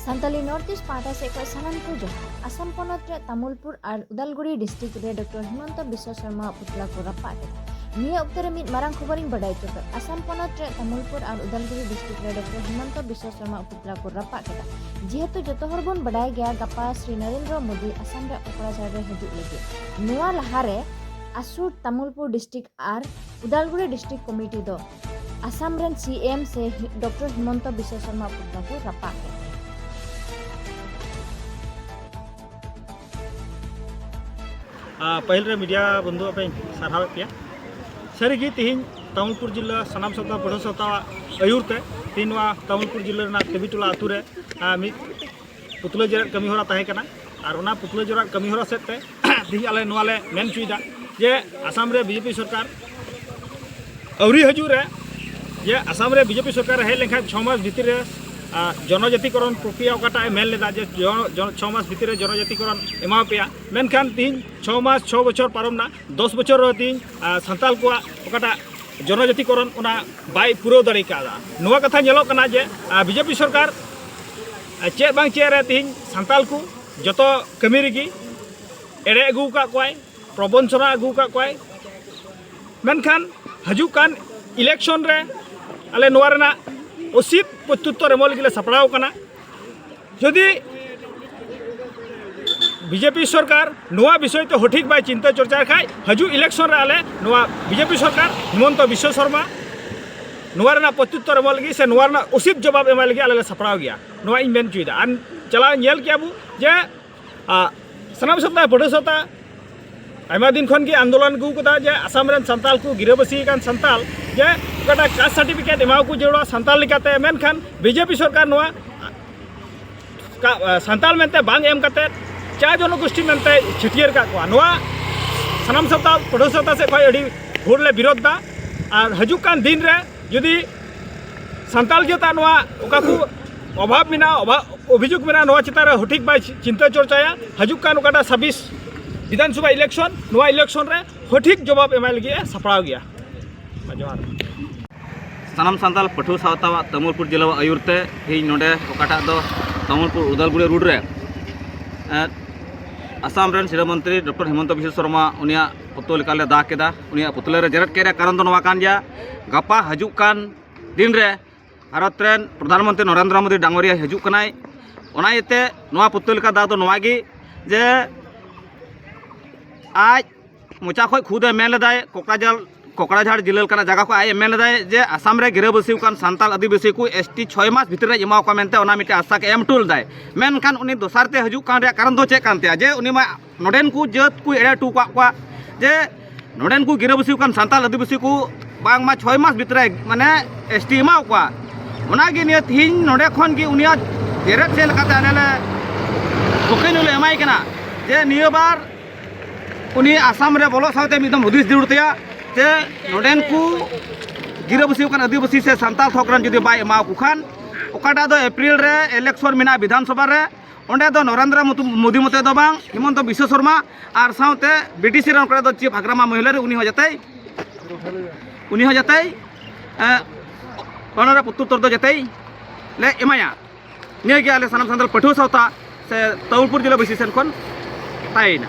Santali north east पाटा से कोई सामान को जो असम पनत रे तामुलपुर और उदालगुड़ी डिस्ट्रिक्ट रे डॉक्टर हिमंत बिश्व शर्मा पुतला को रपा के निया उक्तरे मित मारांग खबरिंग बडाई चोक असम पनत रे तामुलपुर और उदालगुड़ी डिस्ट्रिक्ट रे डॉक्टर हिमंत बिश्व शर्मा पुतला को रपा के जेहेतु जतो हर बन बडाई गया गपा श्री नरेंद्र मोदी असम रे कोकराझार रे हजू लगे नुआ लहारे आसुर तामुलपुर डिस्ट्रिक्ट और उदालगुड़ी डिस्ट्रिक्ट कमिटी दो असम रेन सीएम से डॉक्टर हिमंत बिश्व शर्मा पुतला को रपा के पहले मीडिया बंधु पे साराव पे सारी तीन तामुलपुर जिला सानाम सप्ताह पढ़ो सप्ताह आयुरते तीन तामुलपुर जिला केबीटोला आतु रे पुतला जरा कमी होरा तहे कना और ओना पुतला जरा कमी होरा सेते तीन आले नोवाले मेन चुईदा जे आसाम रे बीजेपी सरकार अवरी हजू रे जे आसाम रे बीजेपी सरकार हेज लेखा 6 मास भीतर जनजातिकरण प्रक्रिया ओकाटा मेन लेदा जे 6 मास भीतर जनजातिकरण एमा पेया मेनखान तीन 6 मास 6 बछर पारमना 10 बछर तीन सानताल को ओकाटा जनजातिकरण ओना बाय पुरो दाड़ी कादा नोवा कथा नेलो कना जे बीजेपी सरकार चे बांग चे रे तीन सानताल को जतो कमी रेगी एड़े अगू का कोय प्रबंचना अगू का कोय मेनखान हजू कान इलेक्शन रे आले नोवा रेना उचित प्रत्युत्तर एम लगे सापड़ाव कना यदि बीजेपी सरकार नोआ विषय तो हठिक बाय चिंता चर्चा खाई हजू इलेक्शन रे आले नोआ बीजेपी सरकार हिमंत बिश्व शर्मा नोआ रेना प्रत्युत्तर एम लगे से नोआ रेना उचित जवाब एम लगे आले सापड़ाव गया नोआ इन मेन चुईदा आन चला नेल के आबू जे सनाम सप्ताह पढ़ो सप्ताह आयमा दिन खन के आंदोलन गु कदा जे आसाम रेन संताल को गिराबसी कान संताल जे ओकाटा कास्ट सर्टिफिकेट एमाव को जरूरा संताल लिकाते मेनखान बीजेपी सरकार नोआ संताल मेनते बांग एम काते चा जनगोष्ठी मेनते छिटियर का को नोआ सनाम सप्ताह पढ़ो सप्ताह से खय अडी घोरले विरोध दा और हजू कान दिन रे यदि संताल जेता नोआ ओका को अभाव मिना अभियोग मिना नोआ चितारे हठिक बाय चिंता चर्चाया हजू कान ओकाटा 26 विधानसभा इलेक्शन नोआ इलेक्शन रे हठिक जवाब एम लगे सापड़ाव गया जोहार सानाम सानताल पठुआ सावता तामुलपुर जिला आयुरते ही नोडे ओकाटा दो तामुलपुर उदालगुड़ी रोड रे आसाम रेन शिक्षा मंत्री डॉक्टर हिमंत बिश्व शर्मा उनिया पुतल लेकाले दा केदा उनिया पुतले रे जेरेट केरे कारण दो नोवा कान गया गपा हजू कान दिन रे भारत रेन प्रधानमंत्री नरेंद्र मोदी डांगरिया हजू कनाय ओना इते नोवा पुतल लेका दा दो नोवा गी जे आज मोचा खो खुद मेन लेदाय कोकराझार जिला जगह को आए मेन लेदाय जे आसाम रे गिराबसी सानताल आदिवासी को एसटी 6 मास भीतर एमा को मेनते ओना मिटे आशा के एम टूल दाय मेनखान उनी दोसारते हजू कान रे कारण दो चे कानते जे उनी मा नोडेन को जत को एड़े टू का जे नोडेन को गिराबसी सानताल आदिवासी को बांग मा 6 मास भीतर माने एसटी एमा को ओना गे निया थिन नोडे खन गे उनिया जेरेट सेल काते आनेले कोकेनुले एमाई कना जे निया बार उनी आसाम रे बोलो साथे मिदम हुदिस जरूरत या जे नोडेन को गिराबसी आदिवासी से सानताल थोकरान जुदी बाय एमा को खान ओकाटा दो अप्रैल रे इलेक्शन मिना विधानसभा रे ओंडे दो नरेंद्र मोदी मते दो बांग हिमंत बिश्व शर्मा और साथे बीटीसी रन करे दो चीफ हाग्रामा महिला रे उनी हो जतई ओनरे पुत्तुत्तर दो जतई ले एमाया निया के आले सानाम सानताल पठुआ सावता से तामुलपुर जिला बसी सेन खन ताइना।